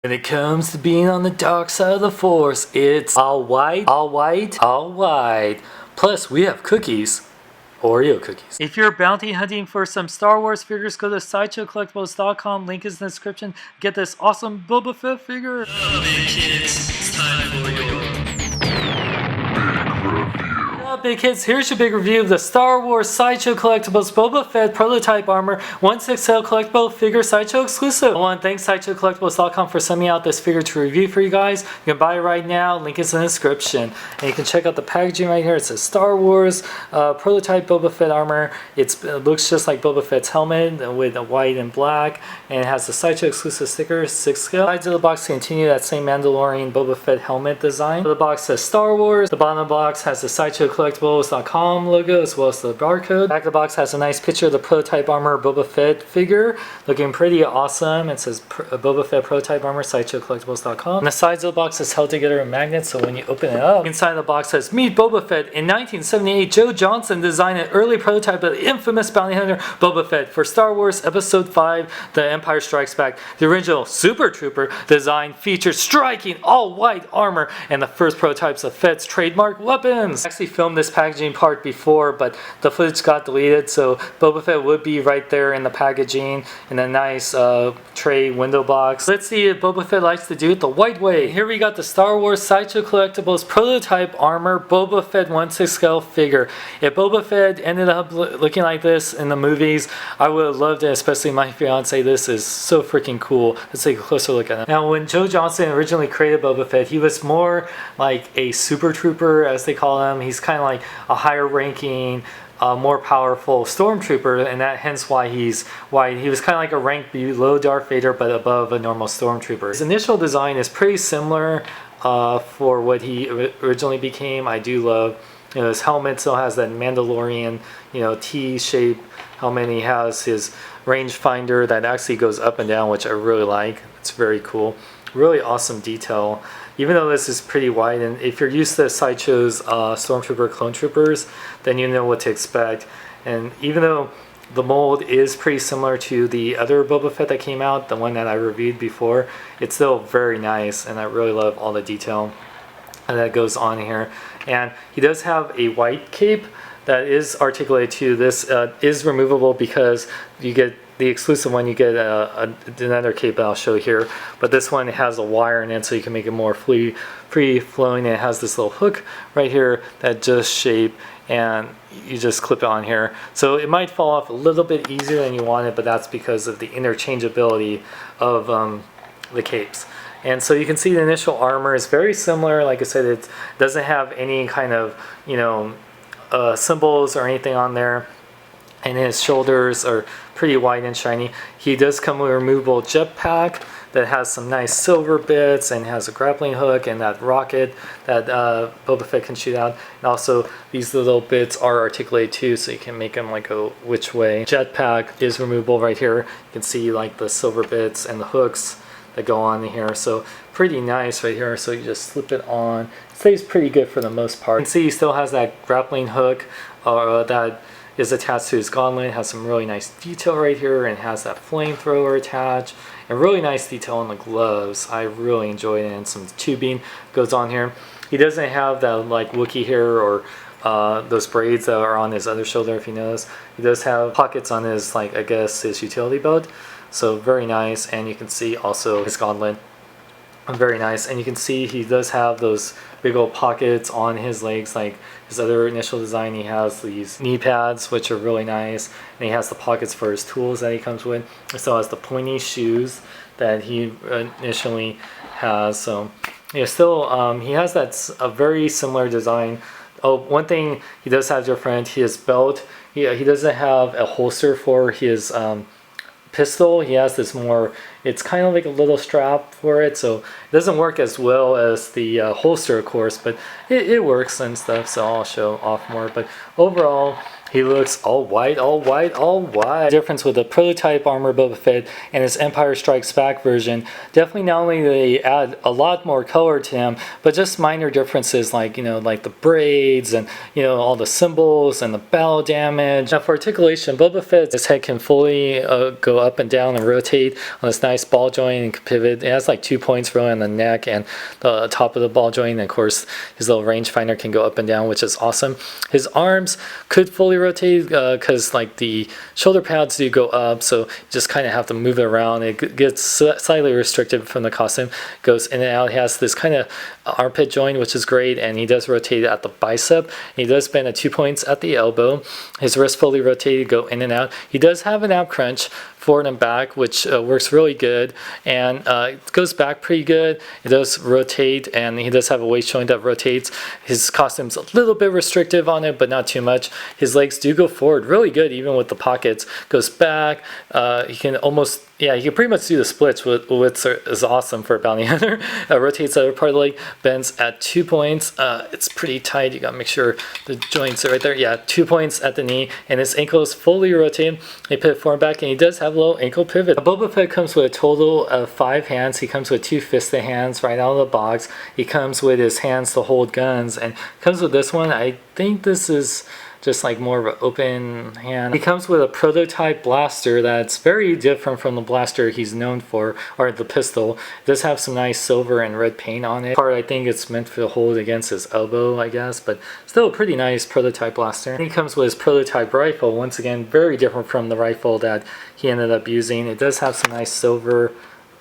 When it comes to being on the dark side of the force, it's all white, all white, all white. Plus, we have cookies. Oreo cookies. If you're bounty hunting for some Star Wars figures, go to SideshowCollectibles.com. Link is in the description. Get this awesome Boba Fett figure. Hello, big kids. It's time for your Big kids, here's your big review of the Star Wars Sideshow Collectibles Boba Fett prototype armor 1/6 collectible figure Sideshow exclusive. I want to thank SideshowCollectibles.com for sending me out this figure to review for you guys. You can buy it right now, link is in the description. And you can check out the packaging right here. It says Star Wars prototype Boba Fett armor. It looks just like Boba Fett's helmet with white and black, and it has the Sideshow exclusive sticker, 6 scale. Sides of the box continue that same Mandalorian Boba Fett helmet design. The box says Star Wars. The bottom of the box has the Sideshow Collectibles.com logo as well as the barcode. Back of the box has a nice picture of the prototype armor Boba Fett figure, looking pretty awesome. It says Boba Fett prototype armor SideshowCollectibles.com. And the sides of the box is held together in magnets, so when you open it up, inside the box says Meet Boba Fett. In 1978, Joe Johnston designed an early prototype of the infamous bounty hunter Boba Fett for Star Wars Episode 5, The Empire Strikes Back. The original Super Trooper design featured striking all-white armor and the first prototypes of Fett's trademark weapons. I actually filmed this packaging part before, but the footage got deleted, so Boba Fett would be right there in the packaging in a nice tray window box. Let's see if Boba Fett likes to do it the white way. Here we got the Star Wars Sideshow Collectibles prototype armor Boba Fett 1/6 scale figure. If Boba Fett ended up looking like this in the movies, I would have loved it, especially my fiance. This is so freaking cool. Let's take a closer look at it. Now, when Joe Johnston originally created Boba Fett, he was more like a super trooper, as they call him. He's kind of like a higher ranking, more powerful stormtrooper, and that hence why he's white. He was kind of like a rank below Darth Vader but above a normal stormtrooper. His initial design is pretty similar for what he originally became. I do love, you know, his helmet still has that Mandalorian, you know, T-shaped helmet. He has his rangefinder that actually goes up and down, which I really like. It's very cool. Really awesome detail. Even though this is pretty wide, and if you're used to Sideshow's Stormtrooper clone troopers, then you know what to expect. And even though the mold is pretty similar to the other Boba Fett that came out, the one that I reviewed before, it's still very nice, and I really love all the detail that goes on here. And he does have a white cape that is articulated too. This is removable because you get the exclusive one, you get another cape that I'll show here, but this one has a wire in it so you can make it more free-flowing, and it has this little hook right here that just shape, and you just clip it on here. So it might fall off a little bit easier than you want it, but that's because of the interchangeability of the capes. And so you can see the initial armor is very similar. Like I said, it doesn't have any kind of, you know, symbols or anything on there, and his shoulders are pretty white and shiny. He does come with a removable jetpack that has some nice silver bits and has a grappling hook and that rocket that Boba Fett can shoot out. And also these little bits are articulated too, so you can make them like a which way. Jetpack is removable right here. You can see like the silver bits and the hooks that go on here, so pretty nice right here. So you just slip it on. It stays pretty good for the most part. You can see he still has that grappling hook that is attached to his gauntlet. It has some really nice detail right here, and has that flamethrower attached, and really nice detail on the gloves. I really enjoyed it, and some tubing goes on here. He doesn't have that like Wookiee hair or those braids that are on his other shoulder, if you notice. He does have pockets on his, like, I guess his utility belt, so very nice. And you can see also his gauntlet, very nice. And you can see he does have those big old pockets on his legs, like his other initial design. He has these knee pads, which are really nice, and he has the pockets for his tools that he comes with. He still has the pointy shoes that he initially has. So yeah, still he has that a very similar design. Oh, one thing he does have different, his belt, he doesn't have a holster for his pistol. He has this more, it's kind of like a little strap for it, so it doesn't work as well as the holster, of course, but it works and stuff, so I'll show off more. But overall, He looks all white, all white, all white. Difference with the prototype armor Boba Fett and his Empire Strikes Back version. Definitely not only do they add a lot more color to him, but just minor differences like, you know, like the braids and, you know, all the symbols and the battle damage. Now for articulation, Boba Fett, his head can fully go up and down and rotate on this nice ball joint and can pivot. It has like 2 points really on the neck and the top of the ball joint. And of course, his little rangefinder can go up and down, which is awesome. His arms could fully rotate because like the shoulder pads do go up, so you just kind of have to move it around. It gets slightly restricted from the costume, goes in and out. He has this kind of armpit joint, which is great, and he does rotate at the bicep. He does bend at 2 points at the elbow. His wrist fully rotated, go in and out. He does have an ab crunch forward and back, which works really good, and it goes back pretty good. It does rotate, and he does have a waist joint that rotates. His costume's a little bit restrictive on it, but not too much. His legs do go forward really good, even with the pockets. Goes back. He can almost, yeah, he can pretty much do the splits, which is awesome for a bounty hunter. Rotates the other part of the leg, bends at 2 points. It's pretty tight. You gotta make sure the joints are right there. Yeah, 2 points at the knee, and his ankle is fully rotated. He pivot forward and back, and he does have a little ankle pivot. Boba Fett comes with a total of 5 hands. He comes with 2 fisted hands right out of the box. He comes with his hands to hold guns, and comes with this one. I think this is just like more of an open hand. He comes with a prototype blaster that's very different from the blaster he's known for, or the pistol. It does have some nice silver and red paint on it. Part I think it's meant to hold against his elbow, I guess, but still a pretty nice prototype blaster. And he comes with his prototype rifle, once again very different from the rifle that he ended up using. It does have some nice silver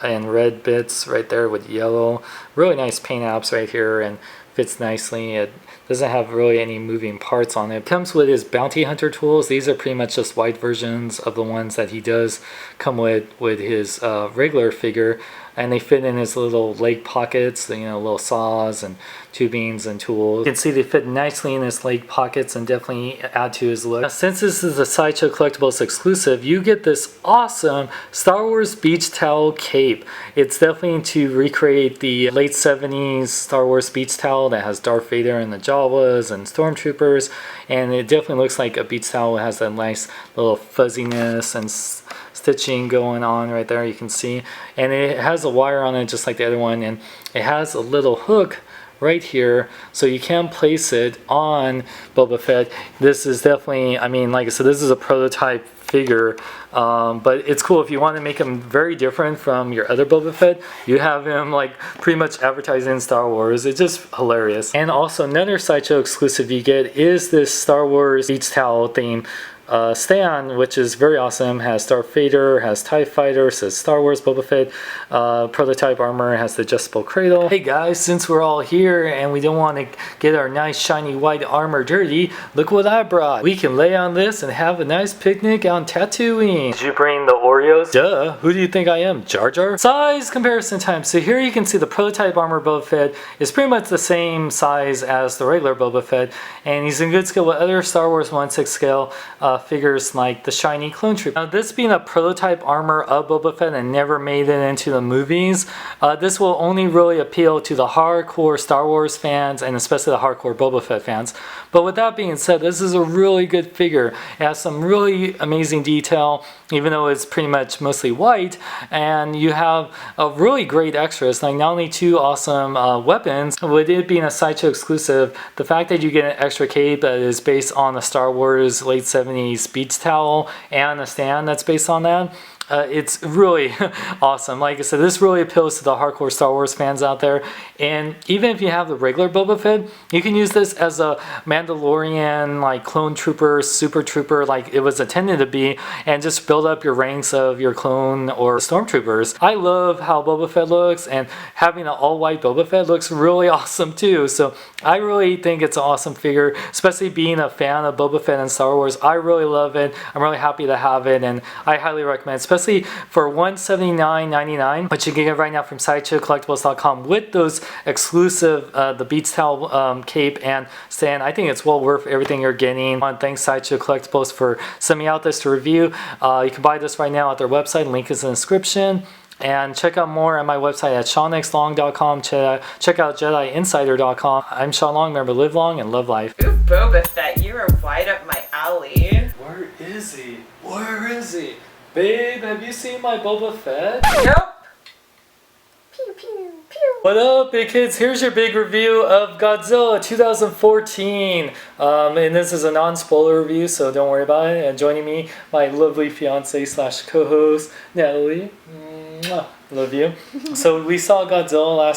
and red bits right there with yellow. Really nice paint apps right here, and fits nicely. It doesn't have really any moving parts on it. It comes with his bounty hunter tools. These are pretty much just white versions of the ones that he does come with his regular figure, and they fit in his little leg pockets, you know, little saws and tubings and tools. You can see they fit nicely in his leg pockets and definitely add to his look. Now, since this is a Sideshow Collectibles exclusive, you get this awesome Star Wars beach towel cape. It's definitely to recreate the late 70s Star Wars beach towel that has Darth Vader and the Jawas and Stormtroopers, and it definitely looks like a beach towel. It has that nice little fuzziness and stitching going on right there, you can see, and it has a wire on it just like the other one, and it has a little hook right here, so you can place it on Boba Fett. This is definitely, I mean, like I said, this is a prototype figure, but it's cool if you want to make him very different from your other Boba Fett. You have him like pretty much advertising Star Wars. It's just hilarious. And also another Sideshow exclusive you get is this Star Wars beach towel theme stand, which is very awesome. Has Darth Vader, has TIE Fighter, says Star Wars Boba Fett, prototype armor, has the adjustable cradle. Hey guys, since we're all here and we don't want to get our nice shiny white armor dirty, look what I brought. We can lay on this and have a nice picnic on Tatooine. Did you bring the Oreos? Duh, who do you think I am, Jar Jar? Size comparison time. So here you can see the prototype armor Boba Fett is pretty much the same size as the regular Boba Fett, and he's in good scale with other Star Wars 1/6 scale figures like the shiny clone trooper. Now, this being a prototype armor of Boba Fett and never made it into the movies, this will only really appeal to the hardcore Star Wars fans and especially the hardcore Boba Fett fans. But with that being said, this is a really good figure. It has some really amazing detail, even though it's pretty much mostly white, and you have a really great extras, like not only 2 awesome weapons, with it being a Sideshow exclusive, the fact that you get an extra cape that is based on the Star Wars late 70s beach towel and a stand that's based on that. It's really awesome. Like I said, this really appeals to the hardcore Star Wars fans out there. And even if you have the regular Boba Fett, you can use this as a Mandalorian, like clone trooper, super trooper, like it was intended to be, and just build up your ranks of your clone or stormtroopers. I love how Boba Fett looks, and having an all-white Boba Fett looks really awesome too. So I really think it's an awesome figure, especially being a fan of Boba Fett and Star Wars. I really love it. I'm really happy to have it, and I highly recommend, especially for $179.99, which you can get right now from SideshowCollectibles.com with those exclusive the beach towel cape and stand. I think it's well worth everything you're getting. I want to thank Sideshow Collectibles for sending me out this to review. You can buy this right now at their website. Link is in the description. And check out more at my website at SeanXLong.com. Check out JediInsider.com. I'm Sean Long. Remember, live long and love life. Ooh, Boba Fett, you are right up my alley. is he? Where is he? Babe, have you seen my Boba Fett? Nope. Pew pew pew. What up, big kids? Here's your big review of Godzilla 2014. And this is a non-spoiler review, so don't worry about it. And joining me, my lovely fiance / co-host, Natalie. Mwah. Love you. So we saw Godzilla last